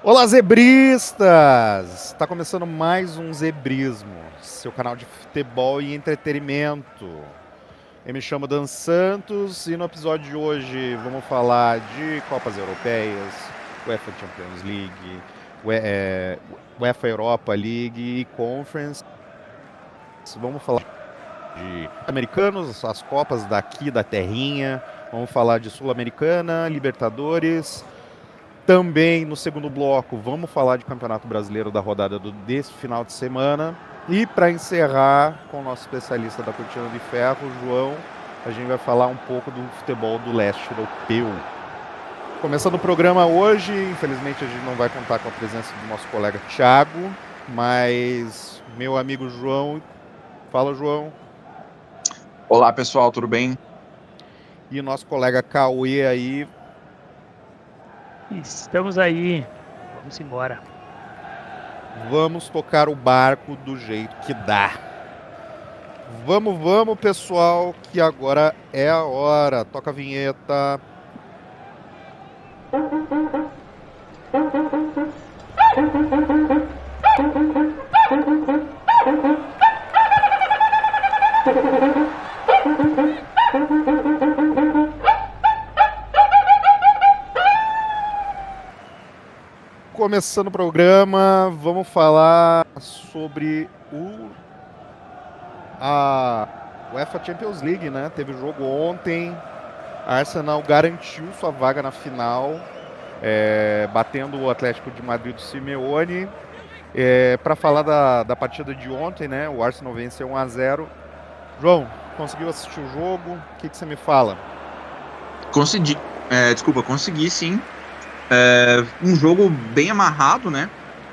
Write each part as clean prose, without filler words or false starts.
Olá, zebristas! Está começando mais um Zebrismo, seu canal de futebol e entretenimento. Eu me chamo Dan Santos e no episódio de hoje vamos falar de Copas Europeias, UEFA Champions League, UEFA Europa League e Conference. Vamos falar de americanos, as Copas daqui da terrinha. Vamos falar de Sul-Americana, Libertadores. Também no segundo bloco, vamos falar de Campeonato Brasileiro da rodada desse final de semana. E para encerrar, com o nosso especialista da Cortina de Ferro, João, a gente vai falar um pouco do futebol do leste europeu. Começando o programa hoje, infelizmente a gente não vai contar com a presença do nosso colega Thiago, mas meu amigo João. Fala, João. Olá, pessoal, tudo bem? E nosso colega Cauê aí. Estamos aí, vamos embora. Vamos tocar o barco do jeito que dá. Vamos, pessoal, que agora é a hora. Toca a vinheta. Começando o programa, vamos falar sobre a UEFA Champions League, né? Teve jogo ontem, a Arsenal garantiu sua vaga na final, batendo o Atlético de Madrid do Simeone. Para falar da partida de ontem, né? O Arsenal venceu 1-0. João, conseguiu assistir o jogo? O que você me fala? Consegui, consegui sim. Um jogo bem amarrado, né?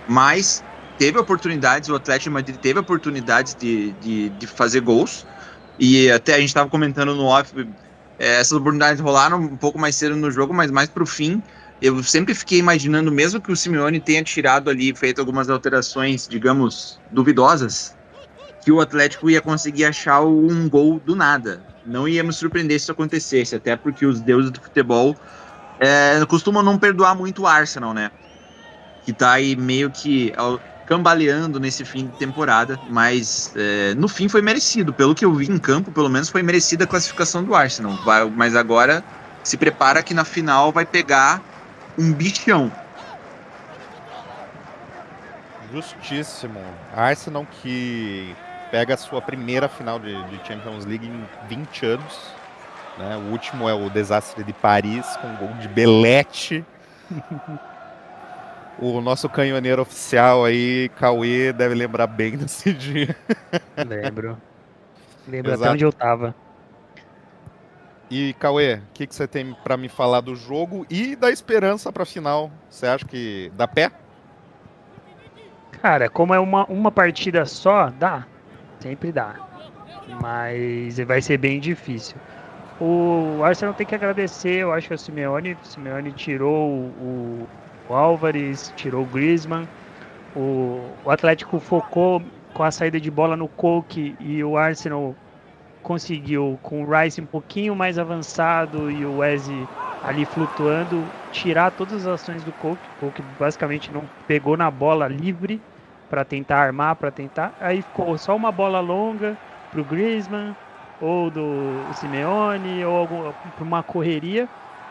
Mas teve oportunidades, o Atlético de Madrid teve oportunidades de fazer gols. E até a gente estava comentando no off, essas oportunidades rolaram um pouco mais cedo no jogo, mas mais pro fim. Eu sempre fiquei imaginando, mesmo que o Simeone tenha tirado ali, feito algumas alterações, digamos, duvidosas, que o Atlético ia conseguir achar um gol do nada. Não ia me surpreender se isso acontecesse, até porque os deuses do futebol costumam não perdoar muito o Arsenal, né? Que tá aí meio que cambaleando nesse fim de temporada, mas no fim foi merecido. Pelo que eu vi em campo, pelo menos foi merecida a classificação do Arsenal. Mas agora se prepara que na final vai pegar um bichão. Justíssimo. Arsenal que pega a sua primeira final de Champions League em 20 anos. Né? O último é o desastre de Paris, com um gol de Belete. O nosso canhoneiro oficial aí, Cauê, deve lembrar bem desse dia. Lembro até Exato. onde eu tava. E, Cauê, o que você tem para me falar do jogo e da esperança para a final? Você acha que dá pé? Cara, como é uma partida só, dá. Sempre dá. Mas vai ser bem difícil. O Arsenal tem que agradecer, eu acho, ao Simeone. O Simeone tirou o Álvares, tirou o Griezmann. O Atlético focou com a saída de bola no Coque e o Arsenal conseguiu, com o Rice um pouquinho mais avançado e o Wesley ali flutuando, tirar todas as ações do Coque. O Coque basicamente não pegou na bola livre para tentar armar, aí ficou só uma bola longa pro Griezmann ou do Simeone ou para uma correria.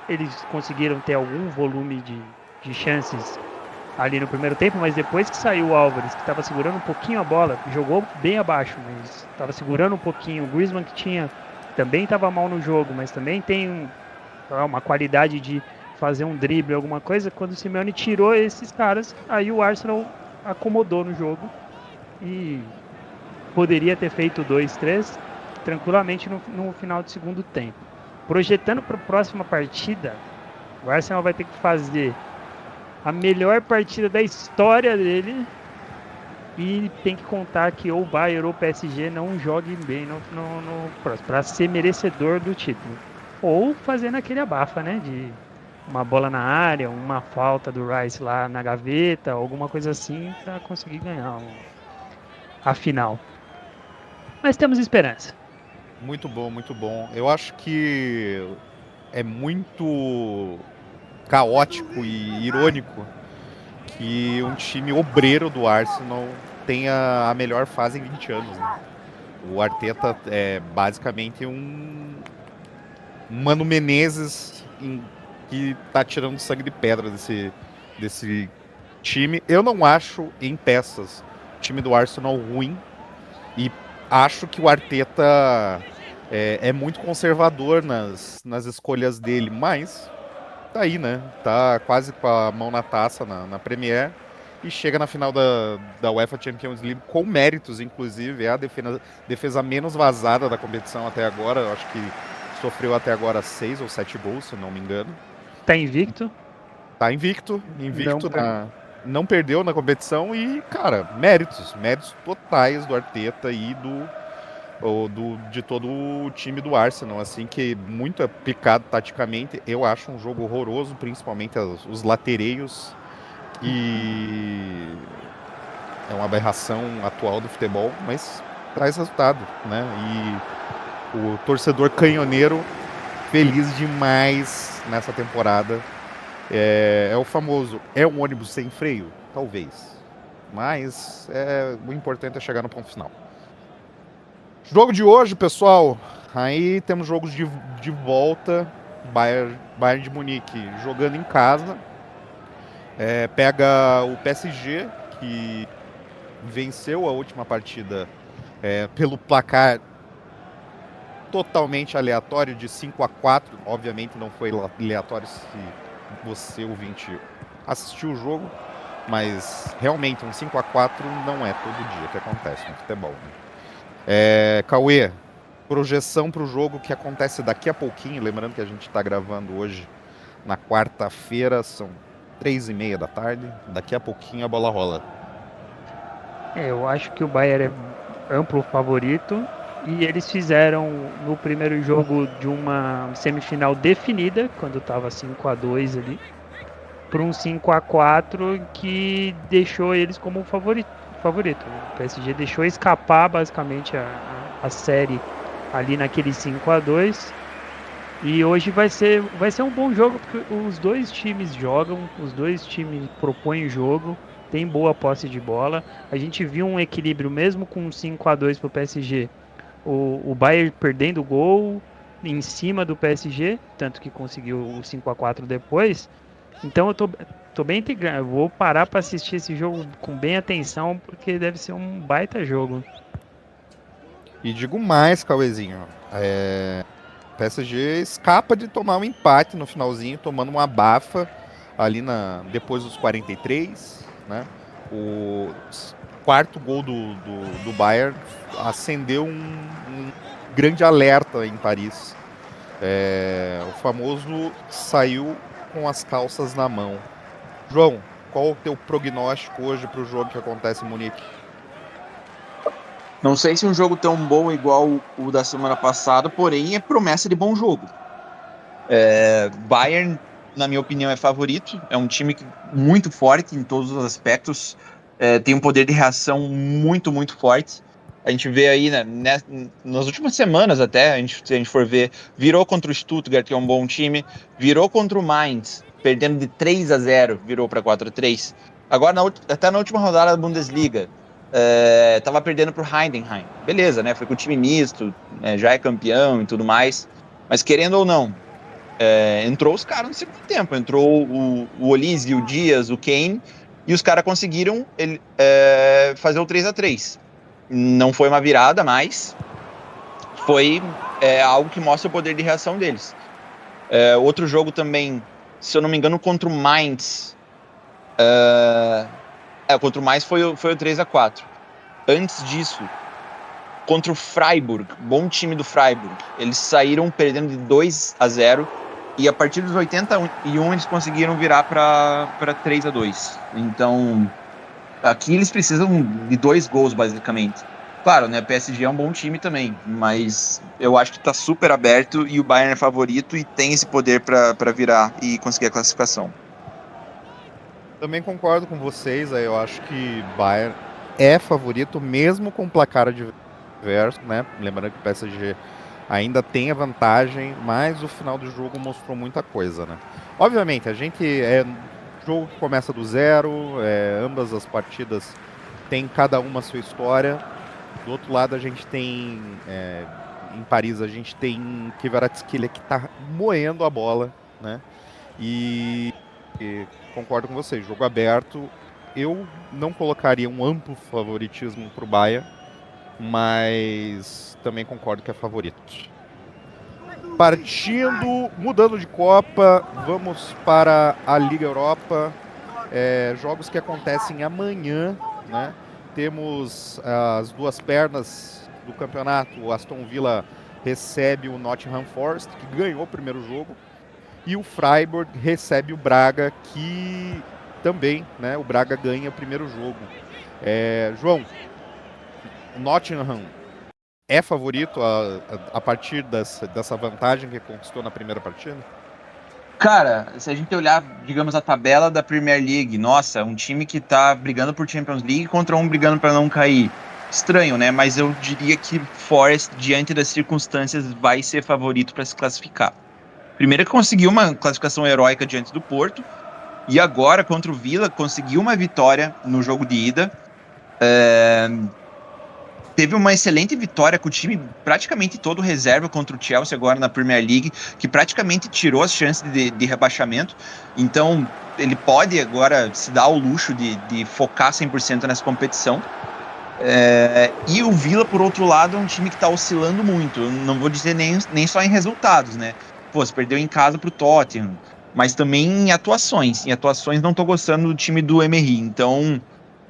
Eles conseguiram ter algum volume de chances ali no primeiro tempo, mas depois que saiu o Álvares, que estava segurando um pouquinho a bola, jogou bem abaixo, mas estava segurando um pouquinho. O Griezmann, que também estava mal no jogo, mas também tem uma qualidade de fazer um drible, alguma coisa. Quando o Simeone tirou esses caras, aí o Arsenal acomodou no jogo e poderia ter feito 2-3 tranquilamente no final do segundo tempo. Projetando para a próxima partida, o Arsenal vai ter que fazer a melhor partida da história dele e tem que contar que ou o Bayern ou o PSG não joguem bem no próximo, para ser merecedor do título. Ou fazendo aquele abafa, né, de uma bola na área, uma falta do Rice lá na gaveta, alguma coisa assim, para conseguir ganhar a final. Mas temos esperança. Muito bom, muito bom. Eu acho que é muito caótico e irônico que um time obreiro do Arsenal tenha a melhor fase em 20 anos, né? O Arteta é basicamente um Mano Menezes que tá tirando sangue de pedra desse time. Eu não acho em peças o time do Arsenal ruim e acho que o Arteta é muito conservador nas escolhas dele, mas tá aí, né? Tá quase com a mão na taça na Premier e chega na final da UEFA Champions League com méritos, inclusive. É a defesa menos vazada da competição até agora. Eu acho que sofreu até agora 6 ou 7 gols, se não me engano. Tá invicto? Tá invicto não perdeu na competição e, cara, méritos totais do Arteta e de todo o time do Arsenal, assim, que muito aplicado taticamente. Eu acho um jogo horroroso, principalmente os latereios, e é uma aberração atual do futebol, mas traz resultado, né? E o torcedor canhoneiro feliz demais nessa temporada. É o famoso, é um ônibus sem freio? Talvez. Mas o importante é chegar no ponto final. Jogo de hoje, pessoal. Aí temos jogos de volta. Bayern de Munique jogando em casa. Pega o PSG, que venceu a última partida pelo placar totalmente aleatório de 5-4. Obviamente não foi aleatório se você, ouvinte, assistiu o jogo, mas realmente um 5-4 não é todo dia que acontece no futebol, né? Cauê, projeção para o jogo que acontece daqui a pouquinho, lembrando que a gente está gravando hoje na quarta-feira, são 3h30 da tarde, daqui a pouquinho a bola rola. Eu acho que o Bayern é amplo favorito e eles fizeram no primeiro jogo de uma semifinal definida, quando estava 5-2 ali, para um 5-4 que deixou eles como favorito. O PSG deixou escapar basicamente a série ali naquele 5-2. E hoje vai ser um bom jogo, porque os dois times jogam, os dois times propõem jogo, tem boa posse de bola. A gente viu um equilíbrio mesmo com um 5-2 para o PSG. O Bayern perdendo o gol em cima do PSG, tanto que conseguiu o 5-4 depois. Então eu tô bem integrado. Eu vou parar para assistir esse jogo com bem atenção, porque deve ser um baita jogo. E digo mais, Cauêzinho. PSG escapa de tomar um empate no finalzinho, tomando uma bafa ali depois dos 43, né? O quarto gol do Bayern acendeu um grande alerta em Paris. O famoso saiu com as calças na mão. João, qual o teu prognóstico hoje para o jogo que acontece em Munique? Não sei se um jogo tão bom igual o da semana passada, porém é promessa de bom jogo. Bayern, na minha opinião, é favorito. É um time muito forte em todos os aspectos. Tem um poder de reação muito, muito forte. A gente vê aí, né, nas últimas semanas até, se a gente for ver, virou contra o Stuttgart, que é um bom time, virou contra o Mainz, perdendo de 3-0, virou para 4-3. Agora, até na última rodada da Bundesliga, tava perdendo pro Heidenheim. Beleza, né? Foi com o time misto, já é campeão e tudo mais. Mas querendo ou não, entrou os caras no segundo tempo. Entrou o Olise, o Dias, o Kane, e os caras conseguiram fazer o 3-3. Não foi uma virada, mas foi algo que mostra o poder de reação deles. Outro jogo também, se eu não me engano, contra o Mainz. Contra o Mainz foi o 3-4. Antes disso, contra o Freiburg, bom time do Freiburg, eles saíram perdendo de 2-0 e a partir dos 81 eles conseguiram virar para 3-2. Então, aqui eles precisam de 2 gols, basicamente. Claro, né, PSG é um bom time também, mas eu acho que está super aberto e o Bayern é favorito e tem esse poder para virar e conseguir a classificação. Também concordo com vocês, eu acho que Bayern é favorito, mesmo com o placar adverso, né? Lembrando que o PSG ainda tem a vantagem, mas o final do jogo mostrou muita coisa, né? Obviamente, a gente jogo que começa do zero, ambas as partidas têm cada uma a sua história. Do outro lado a gente tem, em Paris, a gente tem Kvaratskhelia que está moendo a bola, né? E concordo com vocês, jogo aberto. Eu não colocaria um amplo favoritismo para o Bayern, mas também concordo que é favorito. Partindo, mudando de Copa, vamos para a Liga Europa. Jogos que acontecem amanhã, né? Temos as duas pernas do campeonato. O Aston Villa recebe o Nottingham Forest, que ganhou o primeiro jogo. E o Freiburg recebe o Braga, que também, né? O Braga ganha o primeiro jogo. João, o Nottingham é favorito a partir dessa vantagem que conquistou na primeira partida? Cara, se a gente olhar, digamos, a tabela da Premier League, nossa, um time que tá brigando por Champions League contra um brigando para não cair. Estranho, né? Mas eu diria que Forest, diante das circunstâncias, vai ser favorito para se classificar. Primeiro que conseguiu uma classificação heróica diante do Porto, e agora, contra o Villa, conseguiu uma vitória no jogo de ida. Teve uma excelente vitória com o time praticamente todo reserva contra o Chelsea agora na Premier League, que praticamente tirou as chances de rebaixamento. Então, ele pode agora se dar ao luxo de focar 100% nessa competição. E o Villa, por outro lado, é um time que está oscilando muito. Eu não vou dizer nem só em resultados, né? Pô, você perdeu em casa pro Tottenham, mas também em atuações. Em atuações não tô gostando do time do Emery. Então,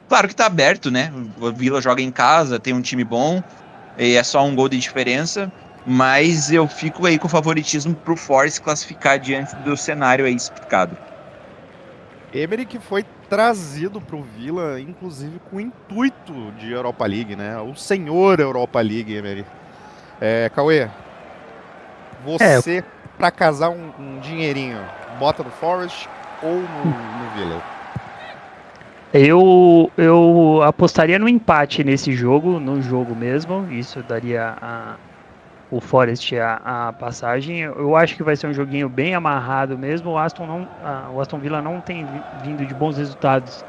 claro que tá aberto, né? O Villa joga em casa, tem um time bom, e é só um gol de diferença, mas eu fico aí com o favoritismo pro Forest classificar diante do cenário aí explicado. Emery que foi trazido para o Villa, inclusive com o intuito de Europa League, né? O senhor Europa League, Emery. Cauê, você, para casar um dinheirinho, bota no Forest ou no Villa? Eu apostaria no empate nesse jogo, no jogo mesmo. Isso daria o Forest a passagem. Eu acho que vai ser um joguinho bem amarrado mesmo. O Aston Villa não tem vindo de bons resultados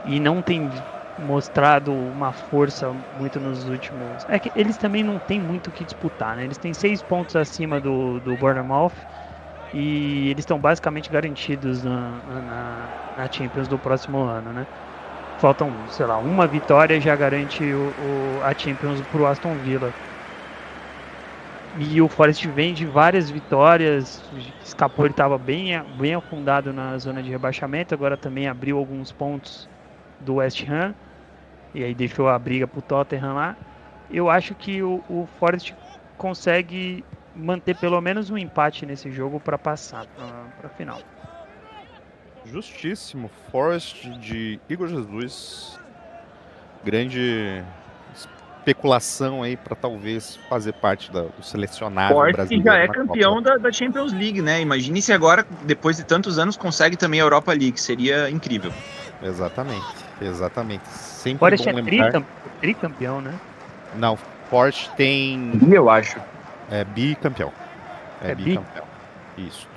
e não tem mostrado uma força muito nos últimos. É que eles também não têm muito o que disputar, né? Eles têm 6 pontos acima do Bournemouth e eles estão basicamente garantidos na Champions do próximo ano, né? Faltam, sei lá, uma vitória já garante a Champions pro Aston Villa. E o Forest vem de várias vitórias, escapou, ele estava bem afundado na zona de rebaixamento, agora também abriu alguns pontos do West Ham, e aí deixou a briga pro Tottenham lá. Eu acho que o Forest consegue manter pelo menos um empate nesse jogo para passar para a final. Justíssimo. Forest de Igor Jesus. Grande especulação aí para talvez fazer parte do selecionável brasileiro. Que já é campeão da Champions League, né? Imagine se agora, depois de tantos anos, consegue também a Europa League. Seria incrível. Exatamente. Sempre Forest bom lembrar. Tricampeão, né? Não, Forest tem... Eu acho. É bicampeão. Bicampeão. Isso.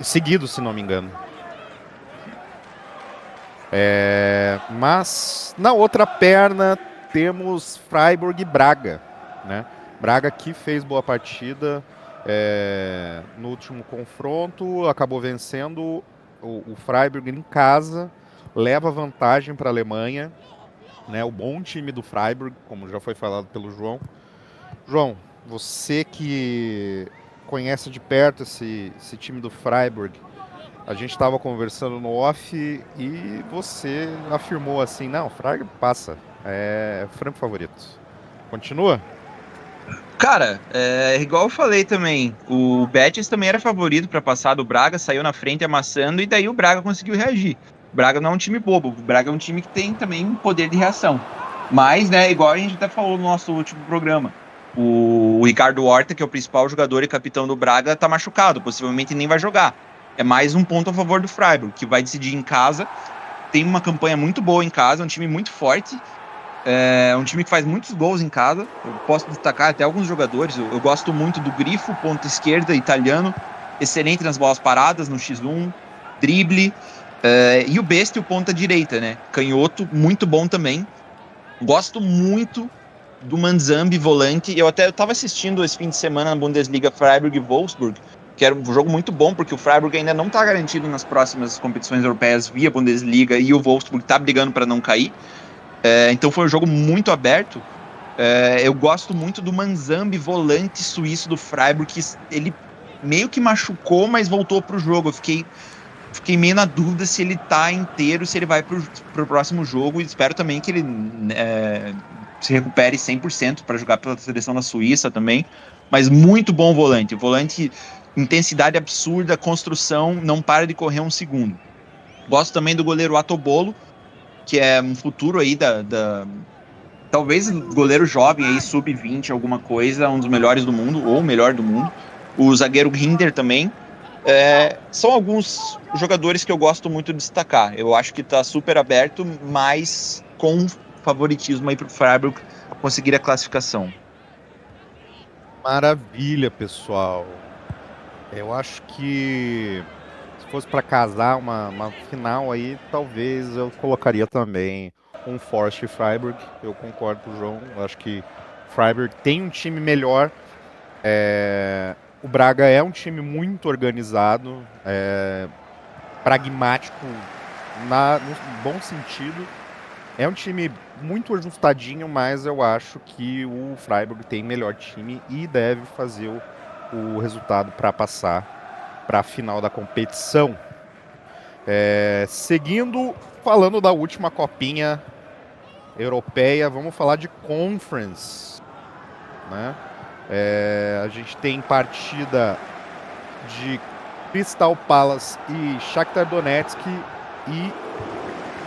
Seguido, se não me engano. Mas na outra perna temos Freiburg e Braga, né? Braga que fez boa partida no último confronto, acabou vencendo o Freiburg em casa, leva vantagem para a Alemanha, né? O bom time do Freiburg, como já foi falado pelo João. João, você que conhece de perto esse time do Freiburg, a gente estava conversando no off e você afirmou assim, não, o Freiburg passa, é franco favorito. Continua? Cara, igual eu falei também, o Betis também era favorito para passar do Braga, saiu na frente amassando e daí o Braga conseguiu reagir. O Braga não é um time bobo, o Braga é um time que tem também poder de reação. Mas, né, igual a gente até falou no nosso último programa, o Ricardo Horta, que é o principal jogador e capitão do Braga, tá machucado, possivelmente nem vai jogar. É mais um ponto a favor do Freiburg, que vai decidir em casa. Tem uma campanha muito boa em casa, um time muito forte. É um time que faz muitos gols em casa. Eu posso destacar até alguns jogadores. Eu gosto muito do Grifo, ponta esquerda, italiano. Excelente nas bolas paradas, no X1. drible, e o Beste, o ponta direita, né? Canhoto, muito bom também. Gosto muito do Manzambi, volante. Eu tava assistindo esse fim de semana na Bundesliga Freiburg e Wolfsburg, que era um jogo muito bom, porque o Freiburg ainda não tá garantido nas próximas competições europeias via Bundesliga, e o Wolfsburg tá brigando para não cair. Então foi um jogo muito aberto. Eu gosto muito do Manzambi, volante suíço do Freiburg, que ele meio que machucou, mas voltou pro jogo. Eu fiquei meio na dúvida se ele tá inteiro, se ele vai pro próximo jogo, e espero também que ele se recupere 100% para jogar pela seleção da Suíça também. Mas muito bom volante, intensidade absurda, construção, não para de correr um segundo. Gosto também do goleiro Atobolo, que é um futuro aí talvez goleiro jovem aí, sub-20, alguma coisa, um dos melhores do mundo, ou o melhor do mundo. O zagueiro Hinder também. São alguns jogadores que eu gosto muito de destacar. Eu acho que está super aberto, mas com favoritismo aí para o Freiburg conseguir a classificação. Maravilha, pessoal. Eu acho que se fosse para casar uma final aí, talvez eu colocaria também um Forest e Freiburg. Eu concordo com o João. Eu acho que Freiburg tem um time melhor. O Braga é um time muito organizado, pragmático no bom sentido. É um time muito ajustadinho, mas eu acho que o Freiburg tem melhor time e deve fazer o resultado para passar para a final da competição. Seguindo, falando da última copinha europeia, vamos falar de Conference, né? A gente tem partida de Crystal Palace e Shakhtar Donetsk e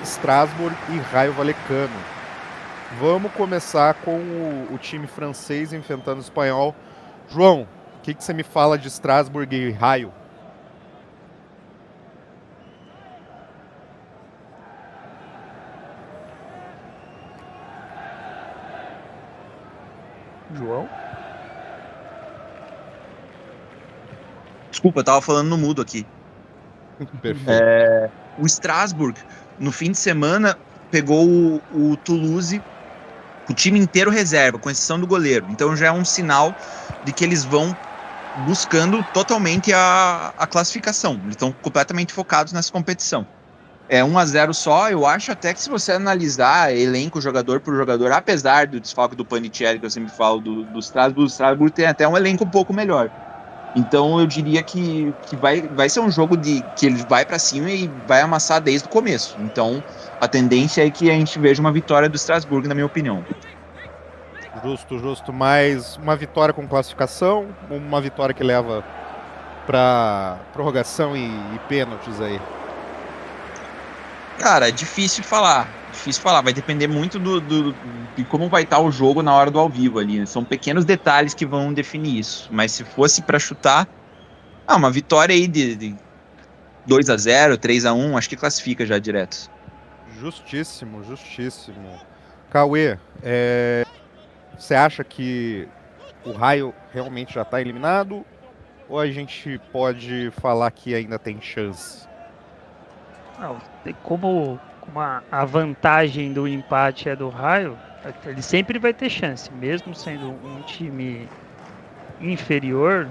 Strasbourg e Rayo Vallecano. Vamos começar com o time francês enfrentando o espanhol. João, o que você me fala de Strasbourg e Rayo? João? Desculpa, eu tava falando no mudo aqui. Perfeito. O Strasbourg, no fim de semana, pegou o Toulouse, o time inteiro reserva, com exceção do goleiro. Então já é um sinal de que eles vão buscando totalmente a classificação. Eles estão completamente focados nessa competição. 1-0 só. Eu acho até que se você analisar elenco jogador por jogador, apesar do desfalque do Panettiere, que eu sempre falo do Strasbourg, o Strasbourg tem até um elenco um pouco melhor. Então eu diria que vai ser um jogo que ele vai para cima e vai amassar desde o começo. Então a tendência é que a gente veja uma vitória do Strasbourg, na minha opinião. Justo. Mais uma vitória com classificação, uma vitória que leva para prorrogação e pênaltis aí. Cara, é difícil falar. Vai depender muito de como vai estar o jogo na hora do ao vivo ali, né? São pequenos detalhes que vão definir isso. Mas se fosse para chutar, uma vitória aí de 2-0, 3-1, acho que classifica já direto. Justíssimo. Cauê, você acha que o Raio realmente já está eliminado? Ou a gente pode falar que ainda tem chance? Não, como a vantagem do empate é do Raio, ele sempre vai ter chance, mesmo sendo um time inferior,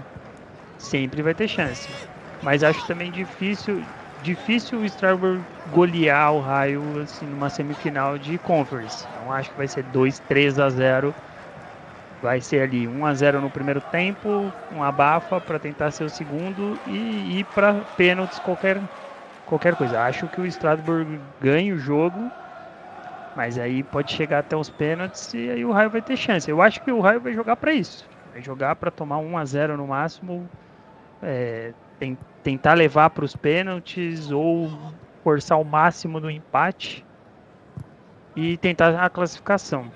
sempre vai ter chance. Mas acho também difícil o Strasbourg golear o Raio assim, numa semifinal de Conference. Não acho que vai ser 2-3-0. Vai ser ali 1-0 no primeiro tempo, um abafa para tentar ser o segundo e ir para pênaltis qualquer coisa. Acho que o Strasbourg ganha o jogo, mas aí pode chegar até os pênaltis e aí o Raio vai ter chance. Eu acho que o Raio vai jogar para isso. Vai jogar para tomar 1-0 no máximo, tentar levar para os pênaltis ou forçar o máximo do empate e tentar a classificação.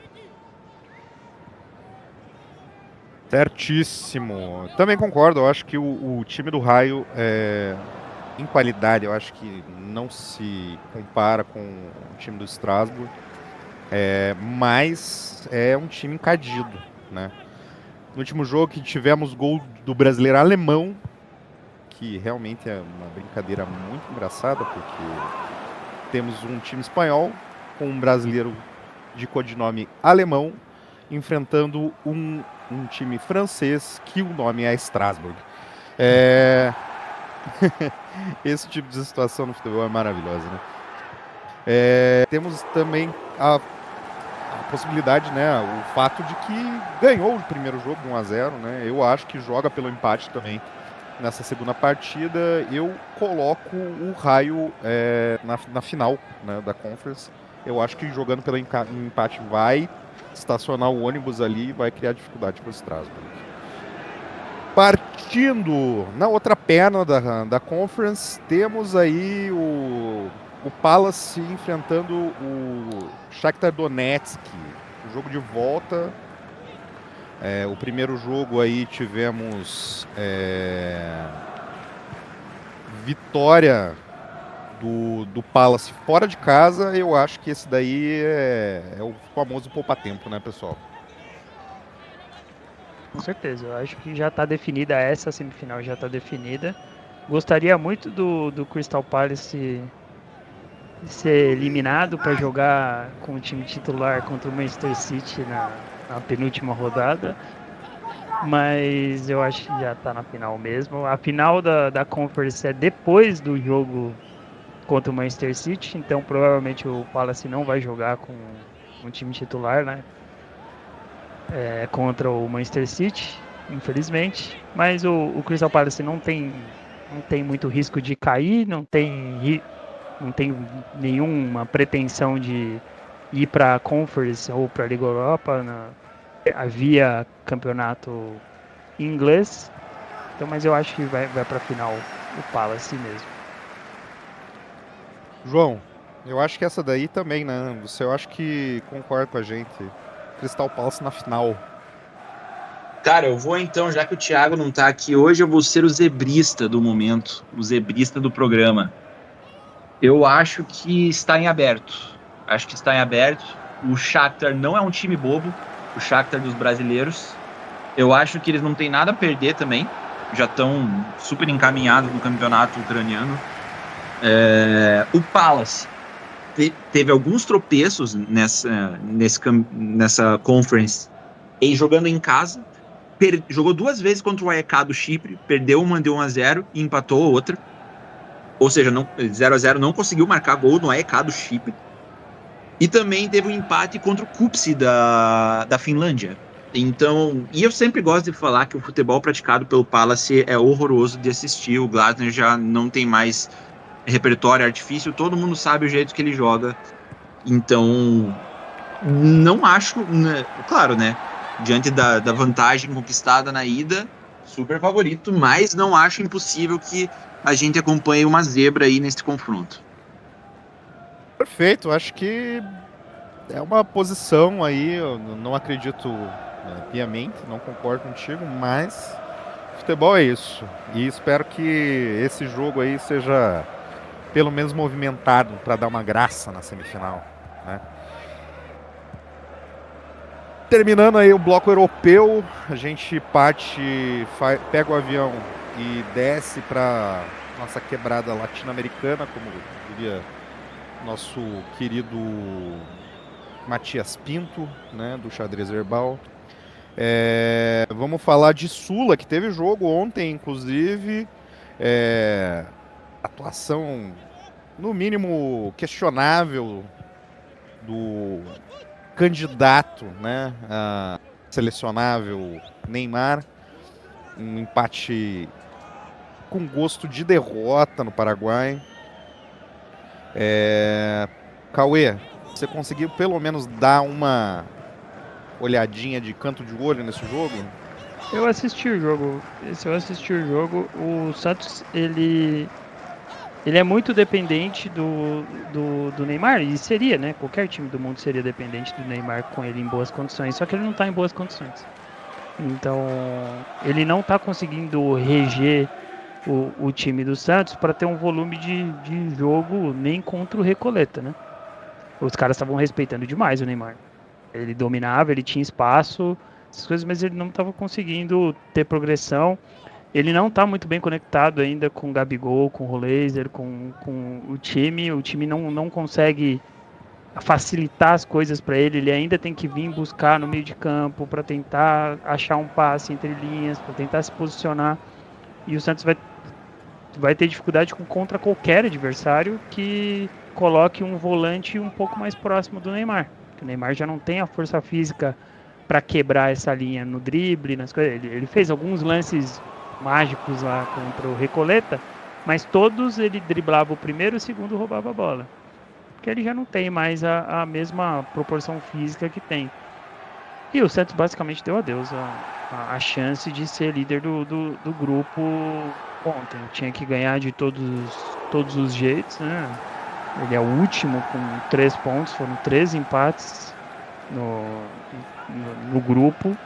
Certíssimo. Também concordo, eu acho que o time do Raio, em qualidade, eu acho que não se compara com o time do Strasbourg, mas é um time encardido, né? No último jogo que tivemos gol do brasileiro alemão, que realmente é uma brincadeira muito engraçada, porque temos um time espanhol com um brasileiro de codinome alemão enfrentando um time francês que o nome é Strasbourg. Esse tipo de situação no futebol é maravilhosa, né? Temos também a possibilidade, né? O fato de que ganhou o primeiro jogo 1-0, né? Eu acho que joga pelo empate também nessa segunda partida. Eu coloco o Raio na final, né, da Conference. Eu acho que jogando pelo empate vai estacionar o ônibus ali e vai criar dificuldade para o Strasbourg. Partindo na outra perna da Conference, temos aí o Palace enfrentando o Shakhtar Donetsk, o jogo de volta. O primeiro jogo aí tivemos vitória do Palace fora de casa. Eu acho que esse daí é o famoso poupa-tempo, né, pessoal? Com certeza, eu acho que já está definida, essa semifinal já está definida. Gostaria muito do Crystal Palace ser eliminado para jogar com o time titular contra o Manchester City na penúltima rodada, mas eu acho que já está na final mesmo. A final da Conference é depois do jogo contra o Manchester City, então provavelmente o Palace não vai jogar com o time titular, né? Contra o Manchester City, infelizmente, mas o Crystal Palace não tem muito risco de cair, não tem nenhuma pretensão de ir para a Conference ou para a Liga Europa via campeonato inglês, então, mas eu acho que vai para a final o Palace mesmo. João, eu acho que essa daí também, né? Eu acho que concorda com a gente. Crystal Palace na final. Cara, eu vou então, já que o Thiago não tá aqui hoje, eu vou ser o zebrista do momento, o zebrista do programa. Eu acho que está em aberto. Acho que está em aberto. O Shakhtar não é um time bobo, o Shakhtar dos brasileiros. Eu acho que eles não têm nada a perder também. Já estão super encaminhados no campeonato ucraniano. O Palace teve alguns tropeços nessa conference e jogando em casa. Jogou 2 vezes contra o AEK do Chipre, perdeu uma, deu 1-0 e empatou a outra. Ou seja, 0-0 não conseguiu marcar gol no AEK do Chipre. E também teve um empate contra o Kupsi da Finlândia. Então, e eu sempre gosto de falar que o futebol praticado pelo Palace é horroroso de assistir. O Glasner já não tem mais repertório artifício, todo mundo sabe o jeito que ele joga. Então, não acho, né, claro, né? Diante da vantagem conquistada na ida, super favorito, mas não acho impossível que a gente acompanhe uma zebra aí nesse confronto. Perfeito, acho que é uma posição aí, eu não acredito piamente, não concordo contigo, mas futebol é isso. E espero que esse jogo aí seja pelo menos movimentado para dar uma graça na semifinal, né? Terminando aí o bloco europeu, a gente pega o avião e desce para nossa quebrada latino-americana, como diria nosso querido Matias Pinto, né, do Xadrez Herbal. Vamos falar de Sula, que teve jogo ontem, inclusive. Atuação, no mínimo, questionável do candidato, né, a selecionável Neymar. Um empate com gosto de derrota no Paraguai. Cauê, você conseguiu pelo menos dar uma olhadinha de canto de olho nesse jogo? Eu assisti o jogo. O Santos, ele é muito dependente do Neymar, e seria, né? Qualquer time do mundo seria dependente do Neymar com ele em boas condições, só que ele não está em boas condições. Então, ele não está conseguindo reger o time do Santos para ter um volume de jogo nem contra o Recoleta, né? Os caras estavam respeitando demais o Neymar. Ele dominava, ele tinha espaço, essas coisas, mas ele não estava conseguindo ter progressão. Ele não tá muito bem conectado ainda com o Gabigol, com o Roleiser, com o time. O time não consegue facilitar as coisas para ele. Ele ainda tem que vir buscar no meio de campo para tentar achar um passe entre linhas, para tentar se posicionar. E o Santos vai ter dificuldade contra qualquer adversário que coloque um volante um pouco mais próximo do Neymar. O Neymar já não tem a força física para quebrar essa linha no drible, nas coisas. Ele fez alguns lances mágicos lá contra o Recoleta, mas todos ele driblava o primeiro, o segundo roubava a bola. Porque ele já não tem mais a mesma proporção física que tem. E o Santos basicamente deu adeus a chance de ser líder do grupo ontem. Tinha que ganhar de todos os jeitos, né? Ele é o último com 3 pontos, foram 3 empates no grupo.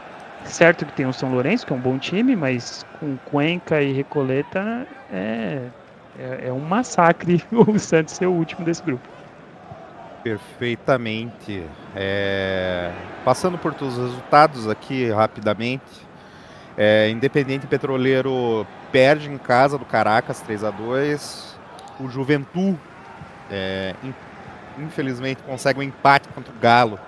Certo que tem o São Lourenço, que é um bom time, mas com Cuenca e Recoleta é um massacre o Santos ser o último desse grupo. Perfeitamente. Passando por todos os resultados aqui rapidamente. Independente Petroleiro perde em casa do Caracas 3-2. O Juventude infelizmente consegue um empate contra o Galo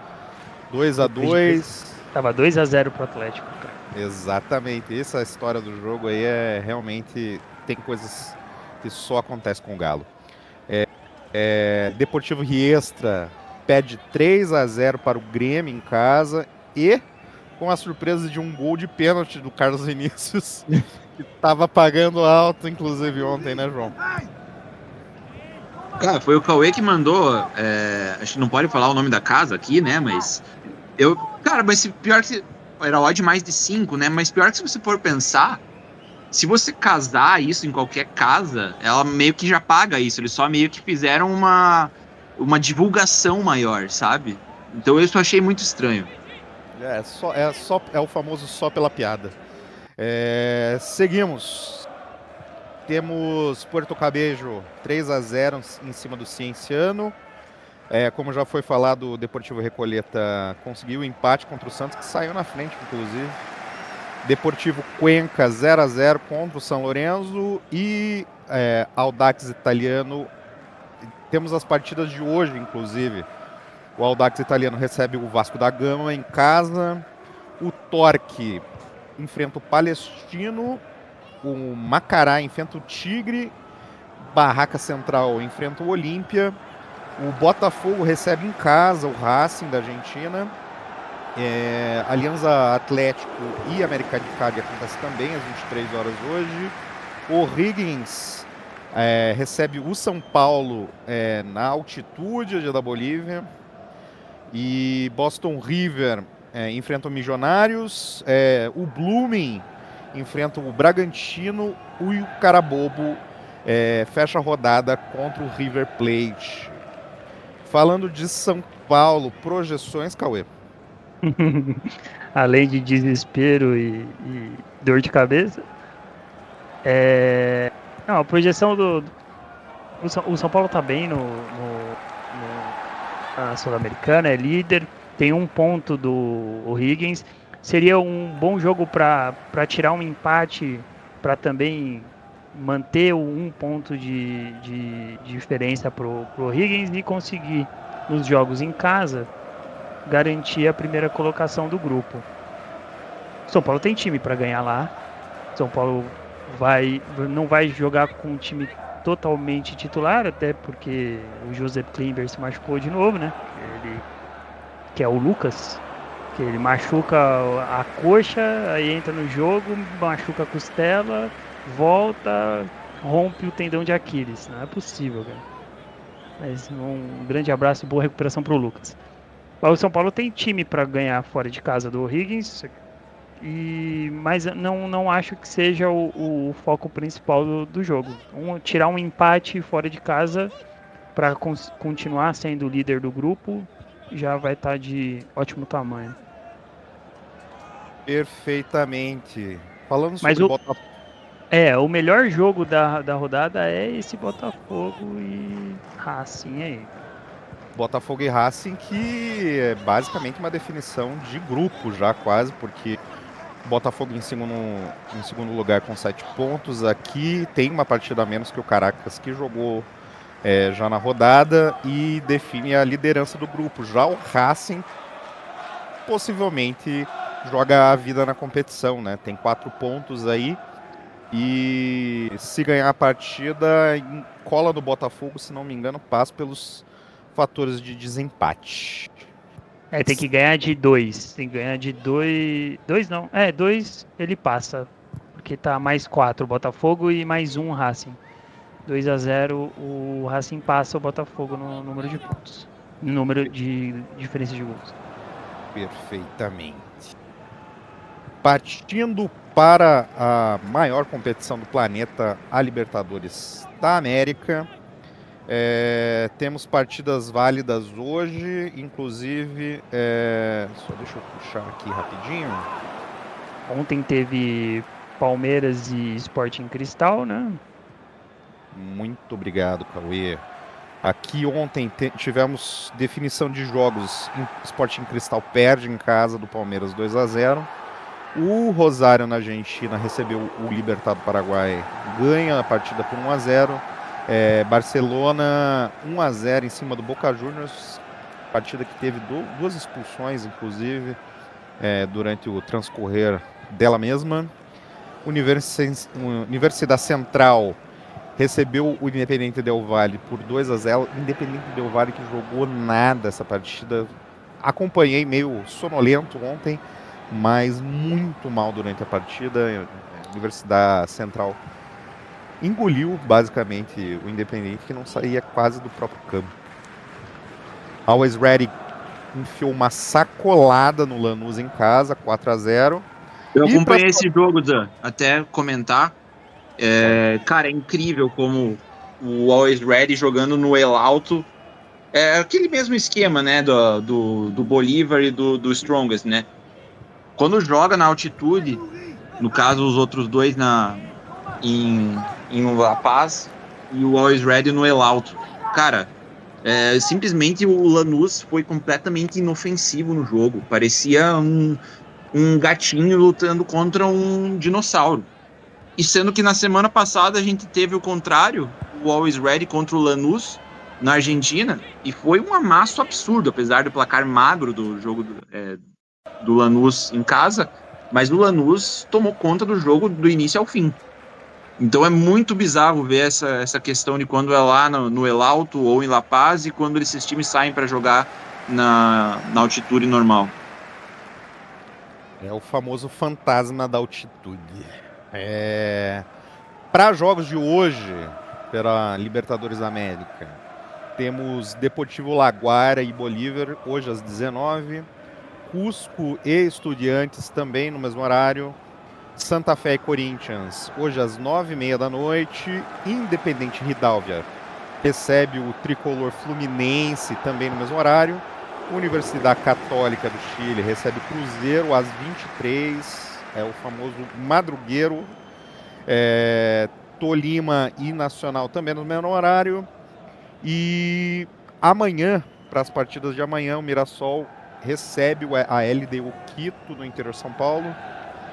2-2. Tava 2-0 pro Atlético, cara. Exatamente, essa história do jogo aí realmente tem coisas que só acontecem com o Galo. Deportivo Riestra perde 3-0 para o Grêmio em casa e com a surpresa de um gol de pênalti do Carlos Vinícius, que estava pagando alto, inclusive ontem, né, João? Cara, foi o Cauê que mandou. A gente não pode falar o nome da casa aqui, né? Mas mas pior que era odd mais de 5, né? Mas pior que se você for pensar, se você casar isso em qualquer casa, ela meio que já paga isso. Eles só meio que fizeram uma divulgação maior, sabe? Então eu só achei muito estranho. É o famoso só pela piada. Seguimos. Temos Puerto Cabello 3-0 em cima do Cienciano. Como já foi falado, o Deportivo Recoleta conseguiu o empate contra o Santos, que saiu na frente, inclusive. Deportivo Cuenca 0-0 contra o São Lourenço e Audax Italiano. Temos as partidas de hoje, inclusive. O Audax Italiano recebe o Vasco da Gama em casa. O Torque enfrenta o Palestino. O Macará enfrenta o Tigre. Barraca Central enfrenta o Olímpia. O Botafogo recebe em casa o Racing da Argentina. Alianza Atlético e América de Cali acontece também às 23 horas hoje. O Higgins recebe o São Paulo na altitude da Bolívia. E Boston River enfrenta o Milionários. O Blooming enfrenta o Bragantino. E o Carabobo fecha a rodada contra o River Plate. Falando de São Paulo, projeções, Cauê? Além de desespero e dor de cabeça. A projeção o São Paulo tá bem na Sul-Americana, é líder, tem 1 ponto do Higgins. Seria um bom jogo para tirar um empate, para também manter o 1 ponto de diferença pro Higgins e conseguir nos jogos em casa garantir a primeira colocação do grupo. São Paulo tem time para ganhar lá. São Paulo não vai jogar com um time totalmente titular, até porque o Joseph Klimber se machucou de novo, né? Que é o Lucas, que ele machuca a coxa, aí entra no jogo, machuca a costela, volta, rompe o tendão de Aquiles. Não é possível, cara. Mas um grande abraço e boa recuperação pro Lucas. O São Paulo tem time para ganhar fora de casa do Higgins, mas não acho que seja o foco principal do jogo. Tirar um empate fora de casa para continuar sendo o líder do grupo já vai estar de ótimo tamanho. Perfeitamente. Falando sobre o Botafogo. O melhor jogo da rodada é esse Botafogo e Racing aí. Botafogo e Racing, que é basicamente uma definição de grupo já quase, porque Botafogo em segundo lugar com 7 pontos. Aqui tem uma partida a menos que o Caracas, que jogou já na rodada e define a liderança do grupo. Já o Racing possivelmente joga a vida na competição, né? Tem 4 pontos aí e se ganhar a partida, cola do Botafogo, se não me engano, passa pelos fatores de desempate. Tem que ganhar de 2. Tem que ganhar de 2. 2 não. 2 ele passa. Porque tá mais 4 o Botafogo e mais 1 o Racing. 2-0 o Racing passa o Botafogo no número de pontos. No número de diferença de gols. Perfeitamente. Partindo para a maior competição do planeta, a Libertadores da América. Temos partidas válidas hoje, inclusive, só deixa eu puxar aqui rapidinho. Ontem teve Palmeiras e Sporting Cristal, né? Muito obrigado, Cauê. Aqui ontem tivemos definição de jogos. Sporting Cristal perde em casa do Palmeiras 2-0. O Rosário, na Argentina, recebeu o Libertad do Paraguai, ganha a partida por 1-0. Barcelona 1-0 em cima do Boca Juniors, partida que teve 2 expulsões, inclusive, durante o transcorrer dela mesma. Universidade Central recebeu o Independiente Del Valle por 2-0. Independiente Del Valle que jogou nada essa partida. Acompanhei meio sonolento ontem, mas muito mal durante a partida. Universidade Central engoliu basicamente o Independiente, que não saía quase do próprio campo. Always Ready enfiou uma sacolada no Lanús em casa, 4-0. Eu acompanhei esse jogo, Dan, até comentar. Cara, é incrível como o Always Ready jogando no El Alto. É aquele mesmo esquema, né, do Bolívar e do Strongest, né? Quando joga na altitude, no caso os outros dois em La Paz e o Always Ready no El Alto. Cara, simplesmente o Lanús foi completamente inofensivo no jogo. Parecia um gatinho lutando contra um dinossauro. E sendo que na semana passada a gente teve o contrário, o Always Ready contra o Lanús na Argentina, e foi um amasso absurdo, apesar do placar magro do jogo do Lanús em casa, mas o Lanús tomou conta do jogo do início ao fim. Então é muito bizarro ver essa questão de quando é lá no El Alto ou em La Paz e quando esses times saem para jogar na altitude normal. É o famoso fantasma da altitude. Para jogos de hoje, pela Libertadores da América, temos Deportivo Laguaira e Bolívar, hoje às 19h. Cusco e Estudiantes também no mesmo horário. Santa Fé e Corinthians, hoje às 9h30 da noite. Independente Rivadavia recebe o tricolor Fluminense também no mesmo horário. Universidade Católica do Chile recebe Cruzeiro às 23h. É o famoso madrugueiro. Tolima e Nacional também no mesmo horário. E amanhã, para as partidas de amanhã, o Mirassol recebe a LDU Quito no interior de São Paulo.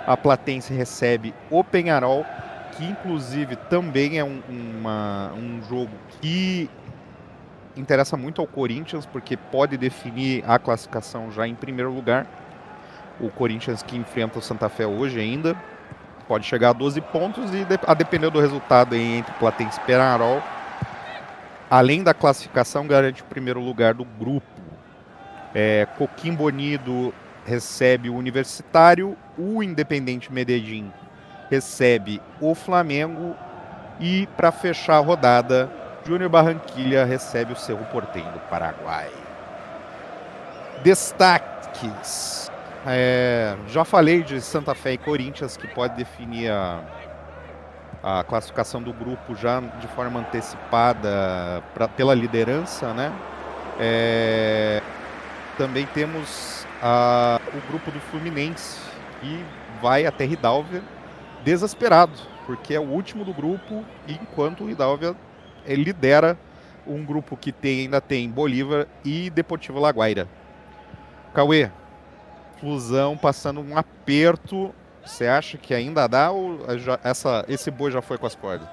A Platense recebe o Peñarol, que inclusive também é um jogo que interessa muito ao Corinthians, porque pode definir a classificação já em primeiro lugar. O Corinthians que enfrenta o Santa Fé hoje ainda pode chegar a 12 pontos e, a depender do resultado entre Platense e Peñarol, além da classificação, garante o primeiro lugar do grupo. Coquimbo Unido recebe o Universitário, o Independente Medellín recebe o Flamengo e, para fechar a rodada, Júnior Barranquilla recebe o Cerro Porteño do Paraguai. Destaques. Já falei de Santa Fé e Corinthians, que pode definir a classificação do grupo já de forma antecipada pela liderança, né? Também temos o grupo do Fluminense, que vai até Rivadavia desesperado, porque é o último do grupo, enquanto o Rivadavia lidera um grupo que ainda tem Bolívar e Deportivo Laguaira. Cauê, Flusão passando um aperto Você acha que ainda dá ou esse boi já foi com as cordas?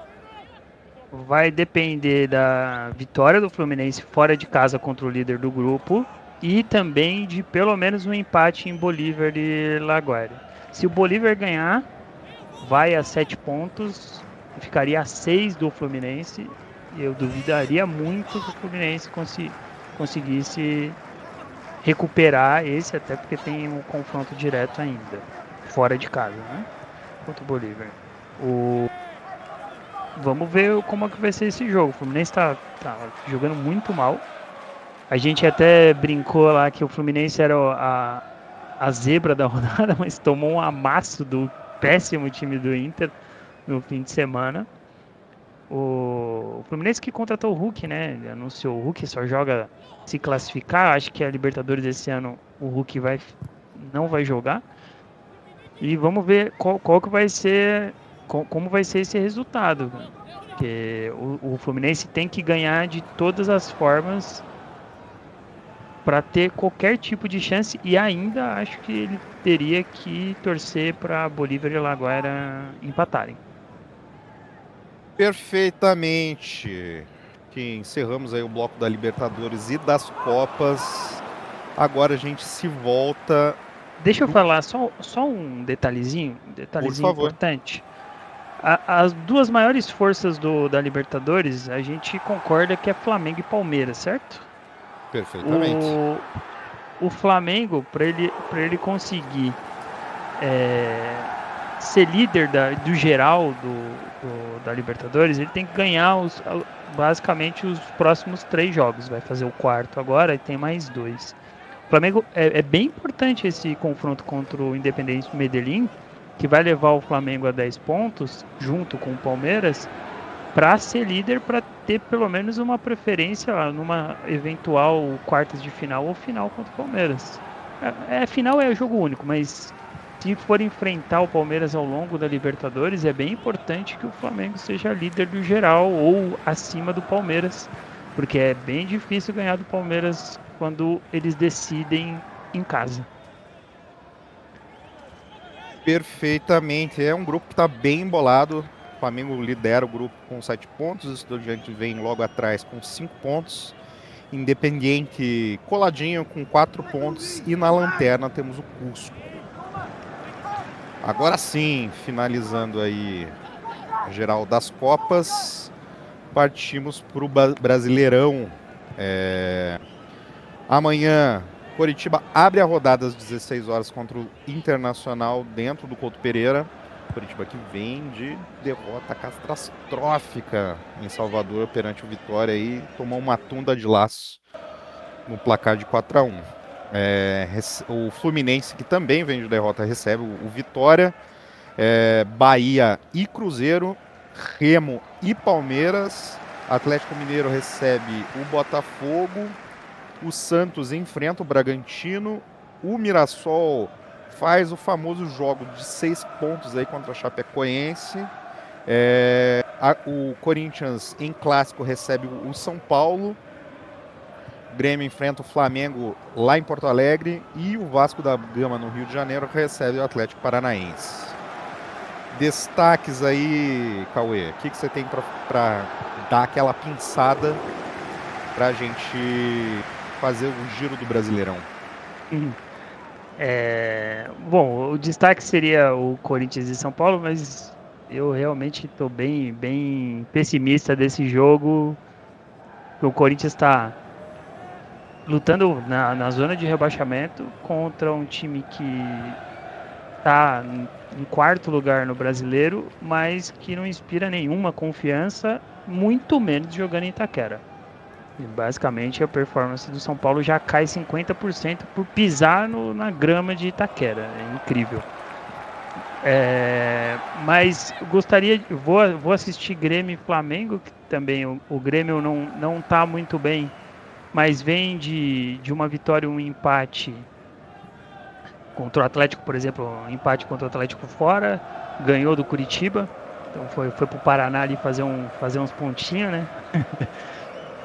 Vai depender da vitória do Fluminense fora de casa contra o líder do grupo e também de pelo menos um empate em Bolívar e Laguaira. Se o Bolívar ganhar, vai a 7 pontos, ficaria a 6 do Fluminense. E eu duvidaria muito que o Fluminense conseguisse recuperar esse, até porque tem um confronto direto ainda, fora de casa, né? Contra o Bolívar. Vamos ver como é que vai ser esse jogo. O Fluminense tá jogando muito mal. A gente até brincou lá que o Fluminense era a zebra da rodada, mas tomou um amasso do péssimo time do Inter no fim de semana. O Fluminense que contratou o Hulk, né? Ele anunciou o Hulk, só joga se classificar. Acho que a Libertadores desse ano o Hulk não vai jogar. E vamos ver qual que vai ser, como vai ser esse resultado. Porque o Fluminense tem que ganhar de todas as formas para ter qualquer tipo de chance, e ainda acho que ele teria que torcer para Bolívar e Laguaira empatarem. Perfeitamente. Que encerramos aí o bloco da Libertadores e das Copas. Agora a gente se volta. Deixa eu falar só um detalhezinho importante. As duas maiores forças da Libertadores, a gente concorda que é Flamengo e Palmeiras, certo? Perfeitamente. O Flamengo, para ele conseguir ser líder do geral da Libertadores, ele tem que ganhar basicamente os próximos 3 jogos. Vai fazer o 4º agora e tem mais 2. O Flamengo é bem importante esse confronto contra o Independiente Medellín, que vai levar o Flamengo a 10 pontos, junto com o Palmeiras, para ser líder, para ter pelo menos uma preferência numa eventual quartas de final ou final contra o Palmeiras. Final é jogo único, mas se for enfrentar o Palmeiras ao longo da Libertadores, é bem importante que o Flamengo seja líder do geral ou acima do Palmeiras, porque é bem difícil ganhar do Palmeiras quando eles decidem em casa. Perfeitamente. É um grupo que está bem embolado. O Flamengo lidera o grupo com 7 pontos. O Estudiantes vem logo atrás com 5 pontos. Independiente coladinho com 4 pontos. E na lanterna temos o Cusco. Agora sim, finalizando aí a geral das Copas, partimos para o Brasileirão. Amanhã, Coritiba abre a rodada às 16 horas contra o Internacional dentro do Couto Pereira. Coritiba que vem de derrota catastrófica em Salvador perante o Vitória e tomou uma tunda de laço no placar de 4-1. O Fluminense, que também vem de derrota, recebe o Vitória. Bahia e Cruzeiro, Remo e Palmeiras. Atlético Mineiro recebe o Botafogo. O Santos enfrenta o Bragantino. O Mirassol faz o famoso jogo de 6 pontos aí contra a Chapecoense. O Corinthians em clássico recebe o São Paulo. O Grêmio enfrenta o Flamengo lá em Porto Alegre. E o Vasco da Gama no Rio de Janeiro recebe o Atlético Paranaense. Destaques aí, Cauê. O que você tem para dar aquela pinçada para a gente fazer o giro do Brasileirão? Bom, o destaque seria o Corinthians e São Paulo, mas eu realmente estou bem pessimista desse jogo. O Corinthians está lutando na zona de rebaixamento contra um time que está em 4º lugar no Brasileiro, mas que não inspira nenhuma confiança, muito menos jogando em Itaquera. E basicamente a performance do São Paulo já cai 50% por pisar na grama de Itaquera. É incrível. Mas vou assistir Grêmio e Flamengo, que também o Grêmio não está muito bem, mas vem de uma vitória e um empate contra o Atlético, por exemplo, um empate contra o Atlético fora, ganhou do Curitiba, então foi pro Paraná ali fazer uns pontinhos, né?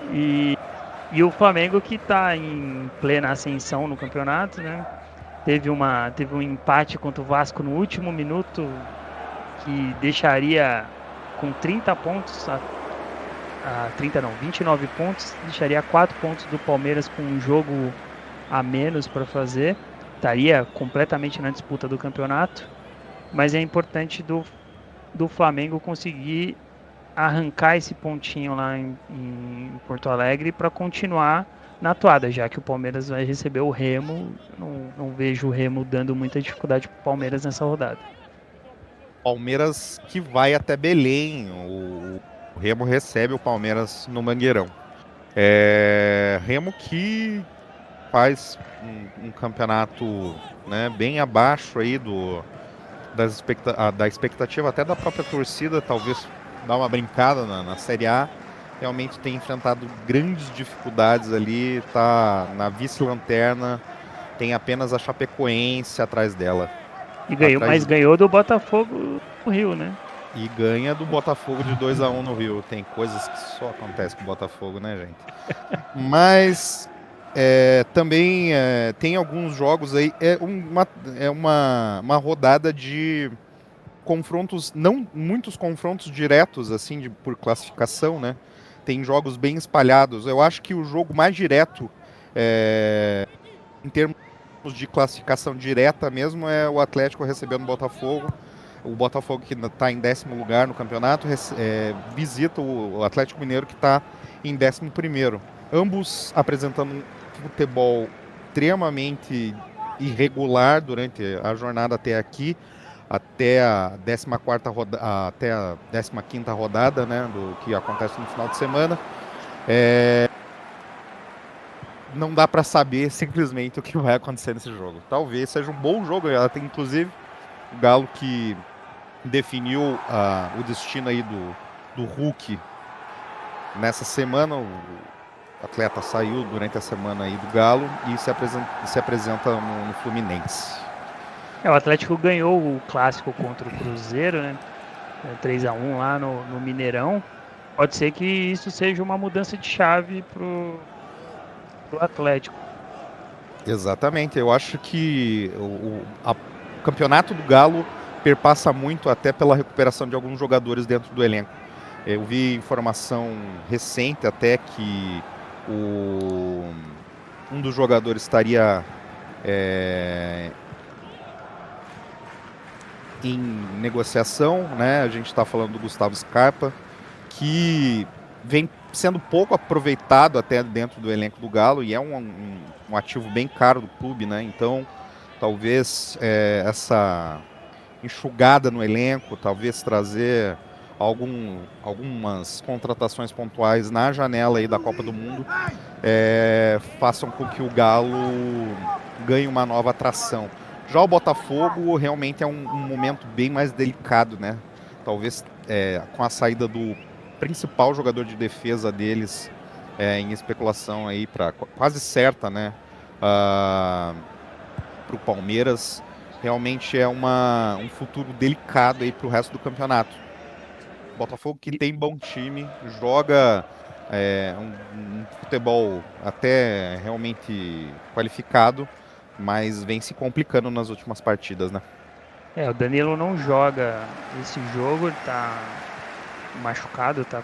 E o Flamengo que está em plena ascensão no campeonato, né? teve um empate contra o Vasco no último minuto que deixaria com 30 pontos, 29 pontos, deixaria 4 pontos do Palmeiras com um jogo a menos para fazer, estaria completamente na disputa do campeonato, mas é importante do Flamengo conseguir arrancar esse pontinho lá em Porto Alegre para continuar na toada, já que o Palmeiras vai receber o Remo. Não vejo o Remo dando muita dificuldade para o Palmeiras nessa rodada. Palmeiras que vai até Belém. O Remo recebe o Palmeiras no Mangueirão. Remo que faz um campeonato, né, bem abaixo aí da expectativa até da própria torcida, talvez dar uma brincada na Série A. Realmente tem enfrentado grandes dificuldades ali, tá na vice-lanterna, tem apenas a Chapecoense atrás dela. Mas ganhou do Botafogo no Rio, né? E ganha do Botafogo de 2-1 no Rio. Tem coisas que só acontecem com o Botafogo, né, gente? Mas também tem alguns jogos aí. É uma rodada de confrontos, não muitos confrontos diretos, assim, por classificação, né? Tem jogos bem espalhados. Eu acho que o jogo mais direto, em termos de classificação direta mesmo, é o Atlético recebendo o Botafogo. O Botafogo, que está em 10º lugar no campeonato, visita o Atlético Mineiro, que está em 11º. Ambos apresentando um futebol extremamente irregular durante a jornada até aqui, até a 15ª rodada, né, do que acontece no final de semana. Não dá para saber simplesmente o que vai acontecer nesse jogo. Talvez seja um bom jogo. Ela tem, inclusive, o Galo que definiu o destino aí do Hulk nessa semana. O atleta saiu durante a semana aí do Galo e se apresenta no Fluminense. O Atlético ganhou o clássico contra o Cruzeiro, né? 3-1 lá no Mineirão. Pode ser que isso seja uma mudança de chave pro Atlético. Exatamente. Eu acho que o campeonato do Galo perpassa muito até pela recuperação de alguns jogadores dentro do elenco. Eu vi informação recente até que um dos jogadores estaria em negociação, né? A gente está falando do Gustavo Scarpa, que vem sendo pouco aproveitado até dentro do elenco do Galo e é um ativo bem caro do clube, né? Então, talvez essa enxugada no elenco, talvez trazer algumas contratações pontuais na janela aí da Copa do Mundo façam com que o Galo ganhe uma nova atração. Já o Botafogo realmente é um momento bem mais delicado, né? Talvez com a saída do principal jogador de defesa deles em especulação aí para quase certa, né? Para o Palmeiras, realmente é um futuro delicado aí para o resto do campeonato. Botafogo que tem bom time, joga um futebol até realmente qualificado, mas vem se complicando nas últimas partidas, né? O Danilo não joga esse jogo, ele tá machucado, tá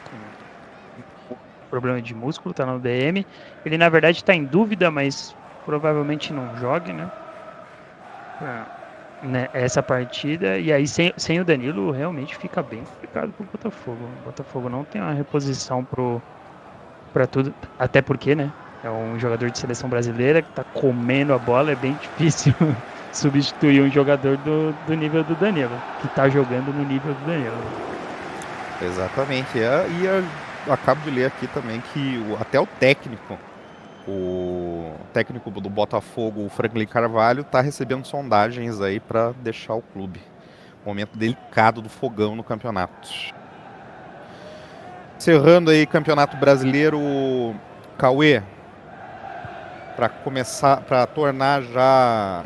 com problema de músculo, tá no DM. Ele, na verdade, tá em dúvida, mas provavelmente não jogue, né? Essa partida. E aí, sem o Danilo, realmente fica bem complicado pro Botafogo. O Botafogo não tem uma reposição pra tudo, até porque, né? É um jogador de seleção brasileira que tá comendo a bola, é bem difícil substituir um jogador do nível do Danilo, que tá jogando no nível do Danilo. Exatamente. E eu acabo de ler aqui também que até o técnico do Botafogo, o Franklin Carvalho, está recebendo sondagens aí para deixar o clube. Momento delicado do Fogão no campeonato. Encerrando aí Campeonato Brasileiro, Cauê, para tornar já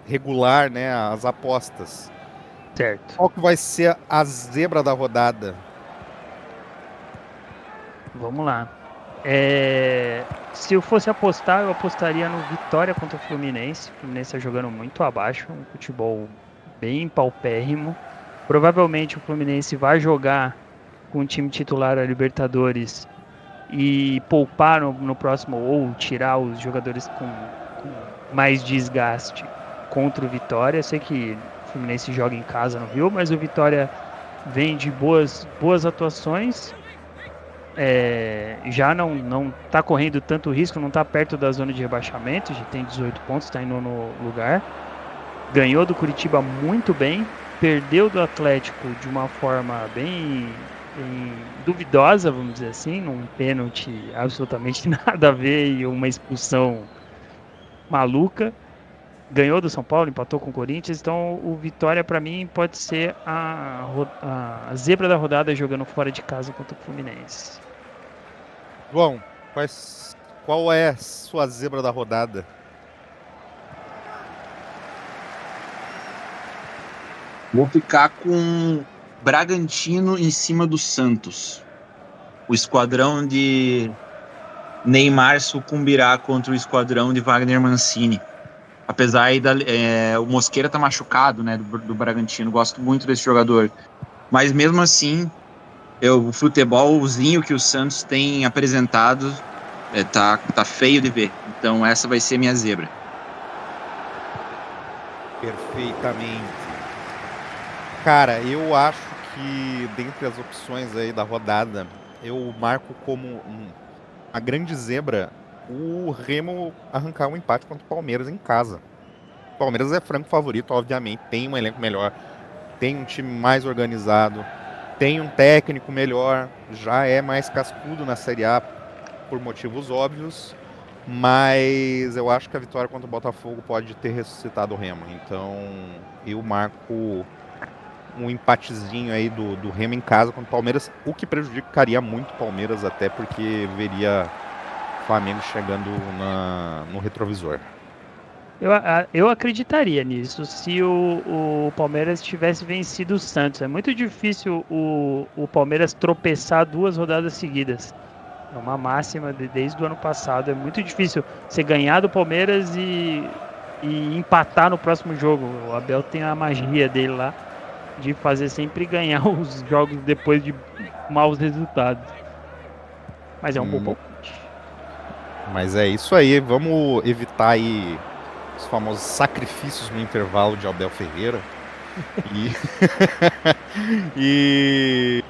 regular, né, as apostas. Certo. Qual que vai ser a zebra da rodada? Vamos lá. Se eu fosse apostar, eu apostaria no Vitória contra o Fluminense. O Fluminense está jogando muito abaixo, um futebol bem paupérrimo. Provavelmente o Fluminense vai jogar com o time titular a Libertadores e poupar no próximo, ou tirar os jogadores com mais desgaste contra o Vitória. Eu sei que o Fluminense joga em casa no Rio, mas o Vitória vem de boas atuações. Já não está correndo tanto risco, não está perto da zona de rebaixamento, já tem 18 pontos, está em nono lugar. Ganhou do Curitiba muito bem, perdeu do Atlético de uma forma bem duvidosa, vamos dizer assim, num pênalti absolutamente nada a ver e uma expulsão maluca. Ganhou do São Paulo, empatou com o Corinthians, então o Vitória para mim pode ser a zebra da rodada jogando fora de casa contra o Fluminense. João, qual é a sua zebra da rodada? Vou ficar com Bragantino em cima do Santos. O esquadrão de Neymar sucumbirá contra o esquadrão de Wagner Mancini. Apesar aí o Mosquera tá machucado, né, do Bragantino. Gosto muito desse jogador. Mas mesmo assim, o futebolzinho que o Santos tem apresentado tá feio de ver. Então essa vai ser minha zebra. Perfeitamente. Cara, eu acho que dentre as opções aí da rodada, eu marco como uma grande zebra o Remo arrancar um empate contra o Palmeiras em casa. O Palmeiras é franco favorito, obviamente, tem um elenco melhor, tem um time mais organizado, tem um técnico melhor, já é mais cascudo na Série A por motivos óbvios, mas eu acho que a vitória contra o Botafogo pode ter ressuscitado o Remo. Então eu marco um empatezinho aí do Remo em casa contra o Palmeiras, o que prejudicaria muito o Palmeiras, até porque veria o Flamengo chegando no retrovisor. Eu acreditaria nisso se o Palmeiras tivesse vencido o Santos. É muito difícil o Palmeiras tropeçar 2 rodadas seguidas. É uma máxima desde o ano passado. É muito difícil você ganhar do Palmeiras e empatar no próximo jogo. O Abel tem a magia dele lá de fazer sempre ganhar os jogos depois de maus resultados. Mas é um bom palpite. Mas é isso aí. Vamos evitar aí os famosos sacrifícios no intervalo de Abel Ferreira e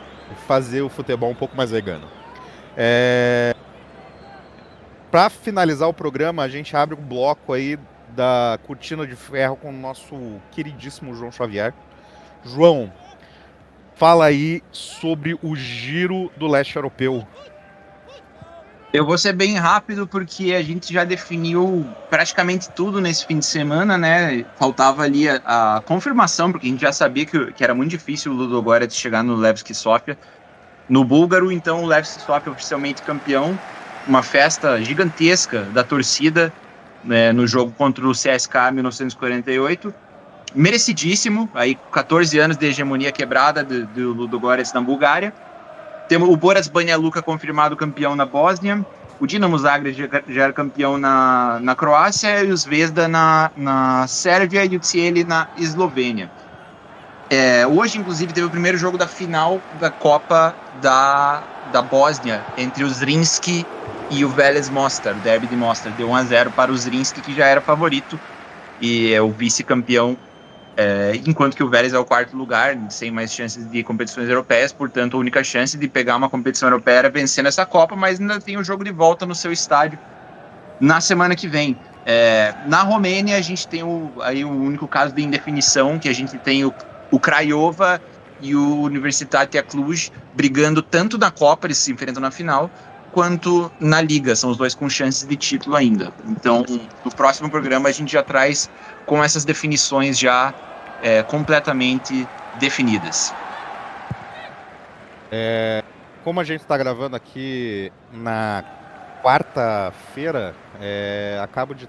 fazer o futebol um pouco mais vegano. Para finalizar o programa, a gente abre um bloco aí da Cortina de Ferro com o nosso queridíssimo João Xavier. João, fala aí sobre o Giro do Leste Europeu. Eu vou ser bem rápido porque a gente já definiu praticamente tudo nesse fim de semana, né? Faltava ali a confirmação, porque a gente já sabia que era muito difícil o Ludogorets chegar no Levski Sofia. No búlgaro, então, o Levski Sofia oficialmente campeão. Uma festa gigantesca da torcida, né, no jogo contra o CSKA 1948. Merecidíssimo, aí 14 anos de hegemonia quebrada do Ludogorets na Bulgária. Temos o Boras Banja Luka confirmado campeão na Bósnia, o Dinamo Zagreb já era campeão na Croácia, e o Zvezda na Sérvia e o Cieli na Eslovênia. Hoje, inclusive, teve o primeiro jogo da final da Copa da Bósnia, entre o Zrinski e o Velez Mostar, o derby de Mostar. Deu 1-0 para o Zrinski, que já era favorito, e é o vice-campeão, enquanto que o Vélez é o 4º lugar, sem mais chances de competições europeias. Portanto, a única chance de pegar uma competição europeia era vencendo essa Copa, mas ainda tem o jogo de volta no seu estádio na semana que vem. Na Romênia, a gente tem aí o único caso de indefinição, que a gente tem o Craiova e o Universitatea Cluj brigando tanto na Copa, eles se enfrentam na final, quanto na Liga. São os dois com chances de título ainda. Então, no próximo programa, a gente já traz com essas definições já completamente definidas. Como a gente está gravando aqui na quarta-feira, acabo de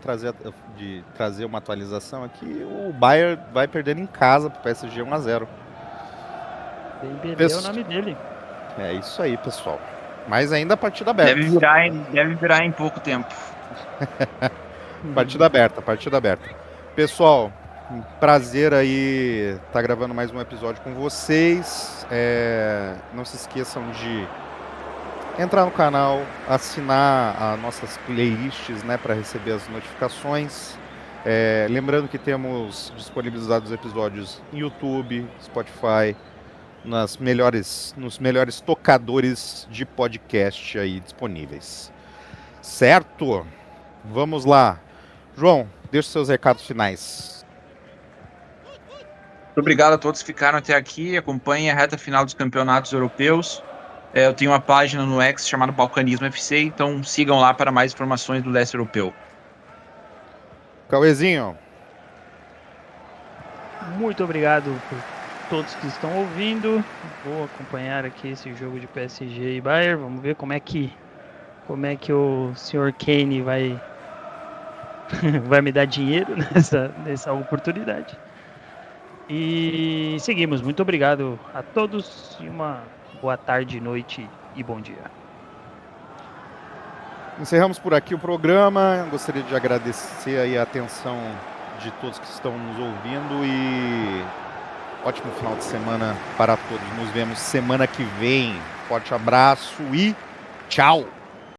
trazer uma atualização aqui. O Bayern vai perdendo em casa para o PSG 1-0. Dembélé é o nome dele. É isso aí, pessoal. Mas ainda partida aberta. Deve virar em pouco tempo. Partida aberta. Pessoal, um prazer aí estar gravando mais um episódio com vocês. Não se esqueçam de entrar no canal, assinar as nossas playlists, né, para receber as notificações. Lembrando que temos disponibilizados os episódios em YouTube, Spotify, nos melhores tocadores de podcast aí disponíveis. Certo? Vamos lá. João, deixa os seus recados finais. Muito obrigado a todos que ficaram até aqui. Acompanhem a reta final dos campeonatos europeus. Eu tenho uma página no X chamada Balcanismo FC, então sigam lá para mais informações do leste europeu. Cauezinho. Muito obrigado por todos que estão ouvindo. Vou acompanhar aqui esse jogo de PSG e Bayern. Vamos ver como é que o Sr. Kane vai me dar dinheiro nessa oportunidade. E seguimos. Muito obrigado a todos e uma boa tarde, noite e bom dia. Encerramos por aqui o programa. Gostaria de agradecer aí a atenção de todos que estão nos ouvindo e ótimo final de semana para todos. Nos vemos semana que vem. Forte abraço e tchau!